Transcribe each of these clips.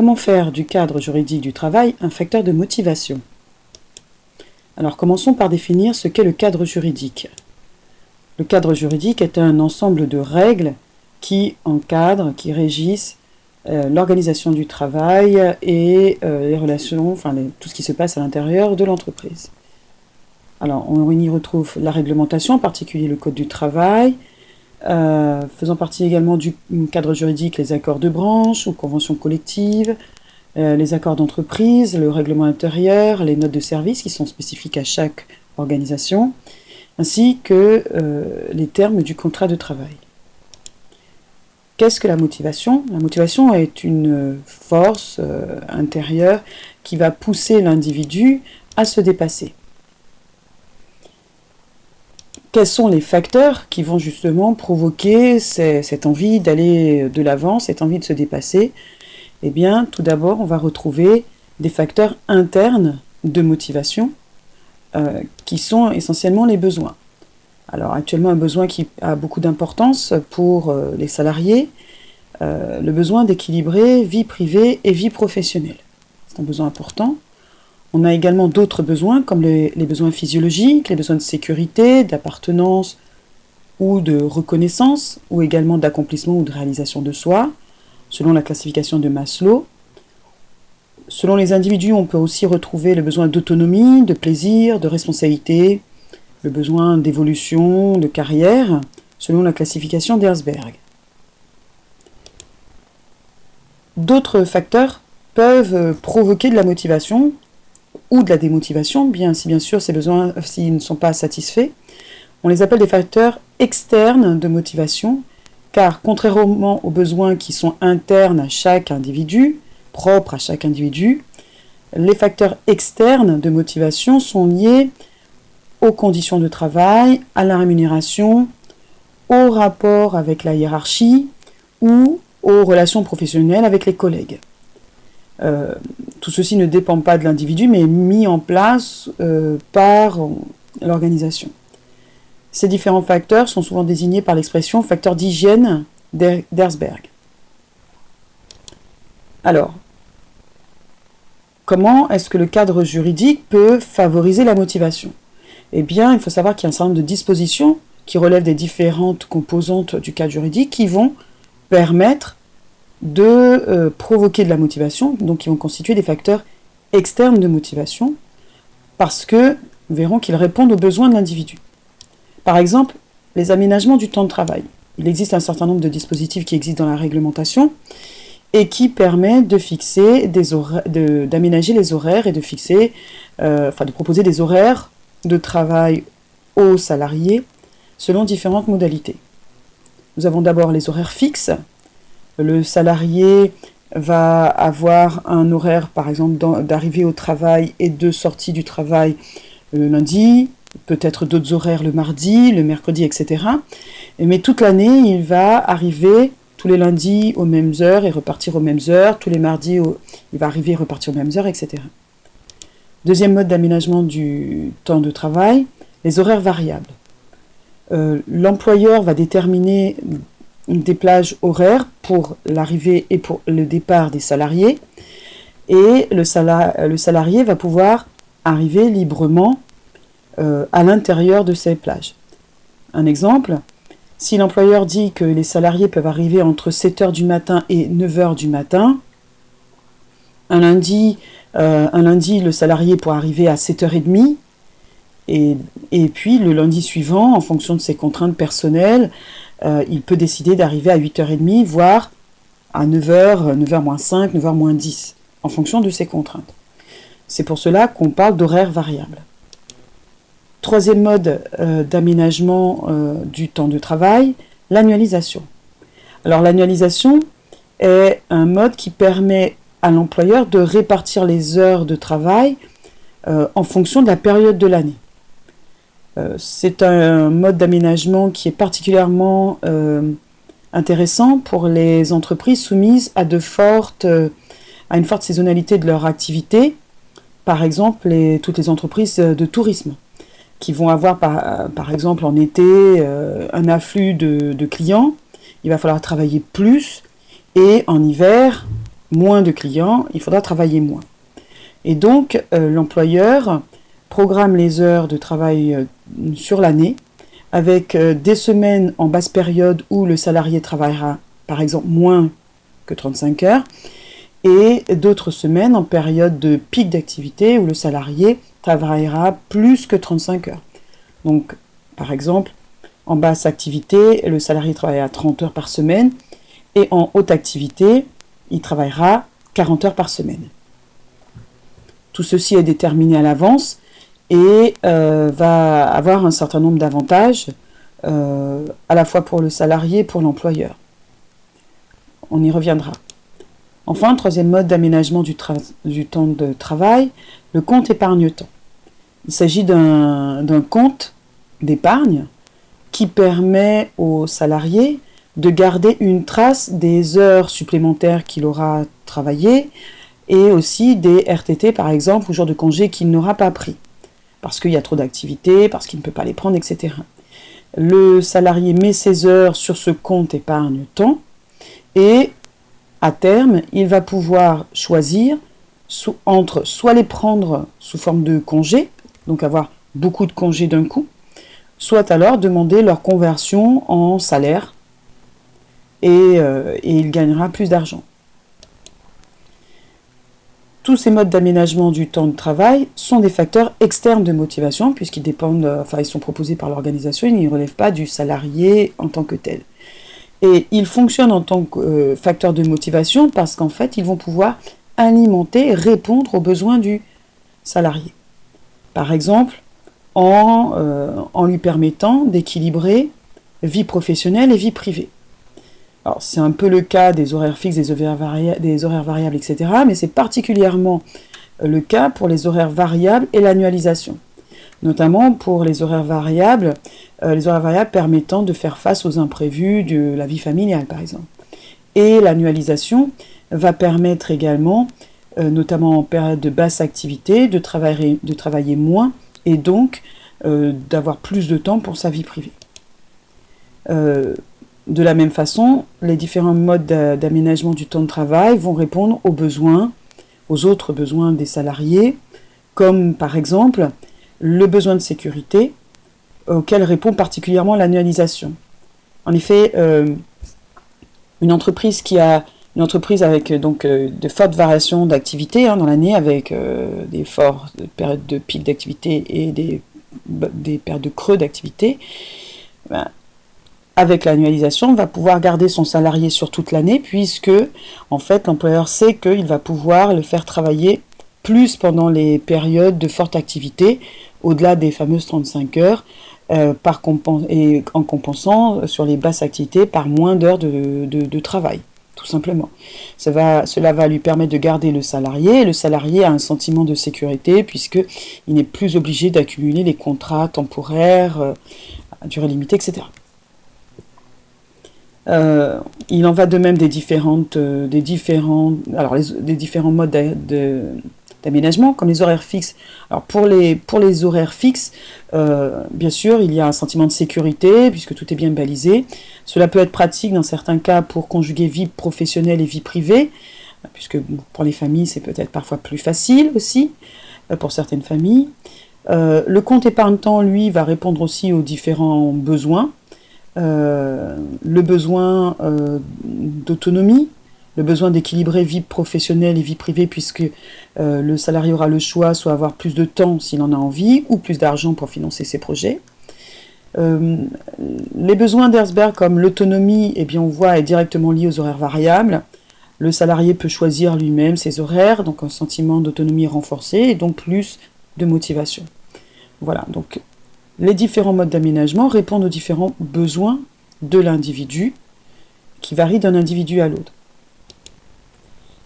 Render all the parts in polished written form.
comment faire du cadre juridique du travail un facteur de motivation? Alors commençons par définir ce qu'est le cadre juridique. Le cadre juridique est un ensemble de règles qui encadrent, qui régissent l'organisation du travail et les relations, tout ce qui se passe à l'intérieur de l'entreprise. Alors on y retrouve la réglementation, en particulier le code du travail, faisant partie également du cadre juridique, les accords de branche ou conventions collectives, les accords d'entreprise, le règlement intérieur, les notes de service qui sont spécifiques à chaque organisation, ainsi que les termes du contrat de travail. Qu'est-ce que la motivation? La motivation est une force intérieure qui va pousser l'individu à se dépasser. Quels sont les facteurs qui vont justement provoquer cette envie d'aller de l'avant, cette envie de se dépasser? Eh bien, tout d'abord, on va retrouver des facteurs internes de motivation qui sont essentiellement les besoins. Alors, actuellement, un besoin qui a beaucoup d'importance pour les salariés, le besoin d'équilibrer vie privée et vie professionnelle. C'est un besoin important. On a également d'autres besoins, comme les besoins physiologiques, les besoins de sécurité, d'appartenance ou de reconnaissance, ou également d'accomplissement ou de réalisation de soi, selon la classification de Maslow. Selon les individus, on peut aussi retrouver le besoin d'autonomie, de plaisir, de responsabilité, le besoin d'évolution, de carrière, selon la classification d'Herzberg. D'autres facteurs peuvent provoquer de la motivation ou de la démotivation, si bien sûr ces besoins s'ils ne sont pas satisfaits. On les appelle des facteurs externes de motivation, car contrairement aux besoins qui sont internes à chaque individu, propres à chaque individu, les facteurs externes de motivation sont liés aux conditions de travail, à la rémunération, au rapport avec la hiérarchie ou aux relations professionnelles avec les collègues. Tout ceci ne dépend pas de l'individu, mais est mis en place par l'organisation. Ces différents facteurs sont souvent désignés par l'expression facteur d'hygiène d'Herzberg. Alors, comment est-ce que le cadre juridique peut favoriser la motivation? Eh bien, il faut savoir qu'il y a un certain nombre de dispositions qui relèvent des différentes composantes du cadre juridique qui vont permettre de provoquer de la motivation, donc qui vont constituer des facteurs externes de motivation, parce que nous verrons qu'ils répondent aux besoins de l'individu. Par exemple, les aménagements du temps de travail. Il existe un certain nombre de dispositifs qui existent dans la réglementation et qui permettent de fixer d'aménager les horaires et de fixer, de proposer des horaires de travail aux salariés selon différentes modalités. Nous avons d'abord les horaires fixes. Le salarié va avoir un horaire, par exemple, d'arrivée au travail et de sortie du travail le lundi, peut-être d'autres horaires le mardi, le mercredi, etc. Mais toute l'année, il va arriver tous les lundis aux mêmes heures et repartir aux mêmes heures. Tous les mardis, il va arriver et repartir aux mêmes heures, etc. Deuxième mode d'aménagement du temps de travail, les horaires variables. L'employeur va déterminer des plages horaires pour l'arrivée et pour le départ des salariés, et le salarié va pouvoir arriver librement à l'intérieur de ces plages. Un exemple, si l'employeur dit que les salariés peuvent arriver entre 7h du matin et 9h du matin, un lundi, le salarié pourra arriver à 7h30, et puis le lundi suivant, en fonction de ses contraintes personnelles, il peut décider d'arriver à 8h30, voire à 9h, 9h-5, 9h-10, en fonction de ses contraintes. C'est pour cela qu'on parle d'horaires variables. Troisième mode d'aménagement du temps de travail, l'annualisation. Alors l'annualisation est un mode qui permet à l'employeur de répartir les heures de travail en fonction de la période de l'année. C'est un mode d'aménagement qui est particulièrement intéressant pour les entreprises soumises à une forte saisonnalité de leur activité. Par exemple, toutes les entreprises de tourisme qui vont avoir par exemple en été un afflux de clients. Il va falloir travailler plus, et en hiver, moins de clients, il faudra travailler moins. Et donc, l'employeur programme les heures de travail sur l'année, avec des semaines en basse période où le salarié travaillera, par exemple, moins que 35 heures, et d'autres semaines en période de pic d'activité où le salarié travaillera plus que 35 heures. Donc, par exemple, en basse activité, le salarié travaillera 30 heures par semaine, et en haute activité, il travaillera 40 heures par semaine. Tout ceci est déterminé à l'avance et va avoir un certain nombre d'avantages, à la fois pour le salarié et pour l'employeur. On y reviendra. Enfin, troisième mode d'aménagement du temps de travail, le compte épargne-temps. Il s'agit d'un compte d'épargne qui permet au salarié de garder une trace des heures supplémentaires qu'il aura travaillées et aussi des RTT, par exemple, ou jours de congé qu'il n'aura pas pris, parce qu'il y a trop d'activités, parce qu'il ne peut pas les prendre, etc. Le salarié met ses heures sur ce compte épargne-temps et, à terme, il va pouvoir choisir entre soit les prendre sous forme de congé, donc avoir beaucoup de congés d'un coup, soit alors demander leur conversion en salaire et il gagnera plus d'argent. Tous ces modes d'aménagement du temps de travail sont des facteurs externes de motivation puisqu'ils dépendent, ils sont proposés par l'organisation, ils ne relèvent pas du salarié en tant que tel. Et ils fonctionnent en tant que facteurs de motivation parce qu'en fait, ils vont pouvoir alimenter, répondre aux besoins du salarié. Par exemple, en lui permettant d'équilibrer vie professionnelle et vie privée. Alors, c'est un peu le cas des horaires fixes, des horaires variables, etc. Mais c'est particulièrement le cas pour les horaires variables et l'annualisation. Notamment pour les horaires variables permettant de faire face aux imprévus de la vie familiale, par exemple. Et l'annualisation va permettre également, notamment en période de basse activité, de travailler moins et donc d'avoir plus de temps pour sa vie privée. De la même façon, les différents modes d'aménagement du temps de travail vont répondre aux autres besoins des salariés, comme par exemple le besoin de sécurité, auquel répond particulièrement l'annualisation. En effet, une entreprise avec de fortes variations d'activité dans l'année, avec des fortes périodes de pic d'activité et des périodes de creux d'activité, avec l'annualisation, on va pouvoir garder son salarié sur toute l'année puisque, en fait, l'employeur sait qu'il va pouvoir le faire travailler plus pendant les périodes de forte activité, au-delà des fameuses 35 heures, et en compensant sur les basses activités par moins d'heures de travail, tout simplement. Cela va lui permettre de garder le salarié, et le salarié a un sentiment de sécurité puisqu'il n'est plus obligé d'accumuler les contrats temporaires à durée limitée, etc. Il en va de même des différents modes d'aménagement, comme les horaires fixes. Alors pour les horaires fixes, bien sûr, il y a un sentiment de sécurité, puisque tout est bien balisé. Cela peut être pratique dans certains cas pour conjuguer vie professionnelle et vie privée, puisque pour les familles, c'est peut-être parfois plus facile aussi, pour certaines familles. Le compte épargne-temps, lui, va répondre aussi aux différents besoins. Le besoin d'autonomie, le besoin d'équilibrer vie professionnelle et vie privée puisque le salarié aura le choix soit avoir plus de temps s'il en a envie ou plus d'argent pour financer ses projets. Les besoins d'Herzberg comme l'autonomie, on voit, est directement lié aux horaires variables. Le salarié peut choisir lui-même ses horaires, donc un sentiment d'autonomie renforcé et donc plus de motivation. Voilà, donc les différents modes d'aménagement répondent aux différents besoins de l'individu, qui varient d'un individu à l'autre.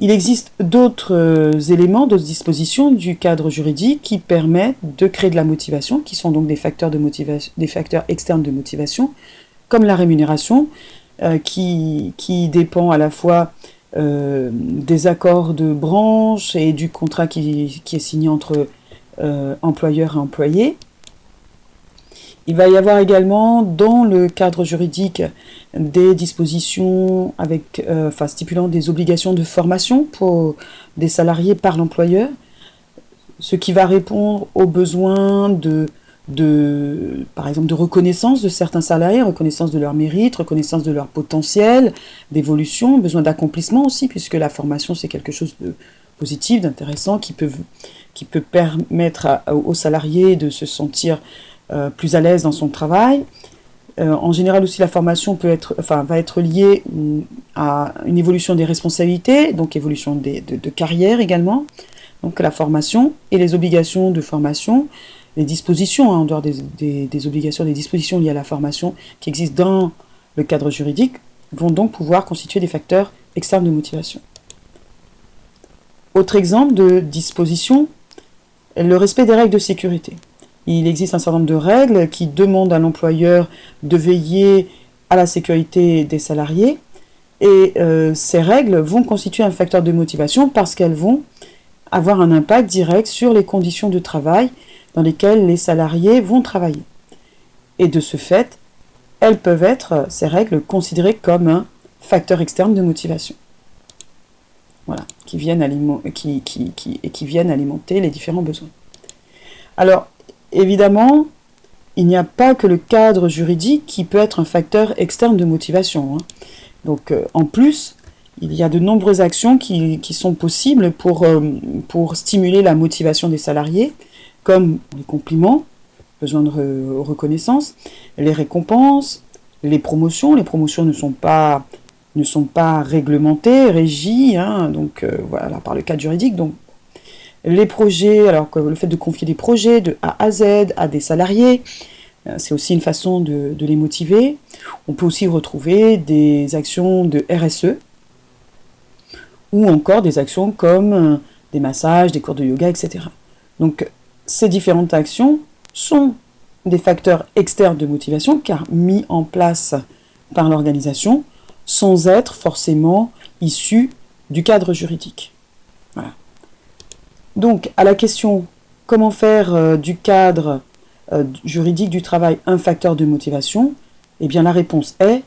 Il existe d'autres éléments, d'autres dispositions du cadre juridique qui permettent de créer de la motivation, qui sont donc des facteurs externes de motivation, comme la rémunération, qui dépend à la fois des accords de branche et du contrat qui est signé entre employeur et employé. Il va y avoir également dans le cadre juridique des dispositions stipulant des obligations de formation pour des salariés par l'employeur, ce qui va répondre aux besoins par exemple, de reconnaissance de certains salariés, reconnaissance de leur mérite, reconnaissance de leur potentiel, d'évolution, besoin d'accomplissement aussi, puisque la formation, c'est quelque chose de positif, d'intéressant, qui peut permettre aux salariés de se sentir plus à l'aise dans son travail. En général aussi, la formation va être liée à une évolution des responsabilités, donc évolution de carrière également. Donc la formation et les obligations de formation, les dispositions, en dehors des obligations, des dispositions liées à la formation qui existent dans le cadre juridique, vont donc pouvoir constituer des facteurs externes de motivation. Autre exemple de disposition, le respect des règles de sécurité. Il existe un certain nombre de règles qui demandent à l'employeur de veiller à la sécurité des salariés. Et ces règles vont constituer un facteur de motivation parce qu'elles vont avoir un impact direct sur les conditions de travail dans lesquelles les salariés vont travailler. Et de ce fait, elles peuvent être, ces règles, considérées comme un facteur externe de motivation. Voilà, qui viennent alimenter les différents besoins. Alors, évidemment, il n'y a pas que le cadre juridique qui peut être un facteur externe de motivation. Donc, en plus, il y a de nombreuses actions qui sont possibles pour stimuler la motivation des salariés, comme les compliments, besoin de reconnaissance, les récompenses, les promotions. Les promotions ne sont pas réglementées, régies, voilà, par le cadre juridique. Donc, les projets, alors que le fait de confier des projets de A à Z à des salariés, c'est aussi une façon de les motiver. On peut aussi retrouver des actions de RSE, ou encore des actions comme des massages, des cours de yoga, etc. Donc, ces différentes actions sont des facteurs externes de motivation, car mis en place par l'organisation, sans être forcément issus du cadre juridique. Voilà. Donc, à la question « Comment faire du cadre juridique du travail un facteur de motivation ?» Eh bien, la réponse est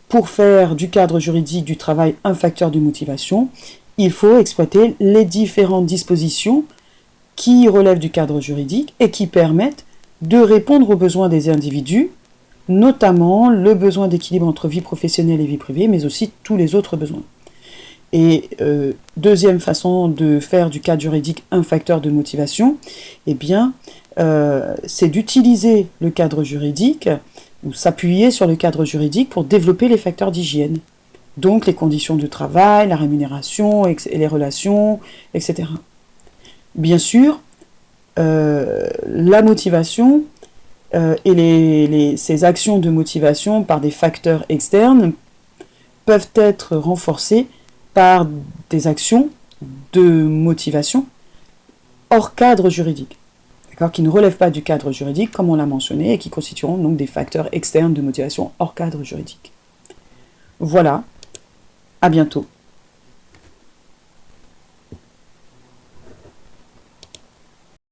pour faire du cadre juridique du travail un facteur de motivation, il faut exploiter les différentes dispositions qui relèvent du cadre juridique et qui permettent de répondre aux besoins des individus, notamment le besoin d'équilibre entre vie professionnelle et vie privée, mais aussi tous les autres besoins. Et deuxième façon de faire du cadre juridique un facteur de motivation, eh bien, c'est d'utiliser le cadre juridique ou s'appuyer sur le cadre juridique pour développer les facteurs d'hygiène. Donc les conditions de travail, la rémunération, et les relations, etc. Bien sûr, la motivation et ces actions de motivation par des facteurs externes peuvent être renforcées par des actions de motivation hors cadre juridique, qui ne relèvent pas du cadre juridique, comme on l'a mentionné, et qui constitueront donc des facteurs externes de motivation hors cadre juridique. Voilà, à bientôt.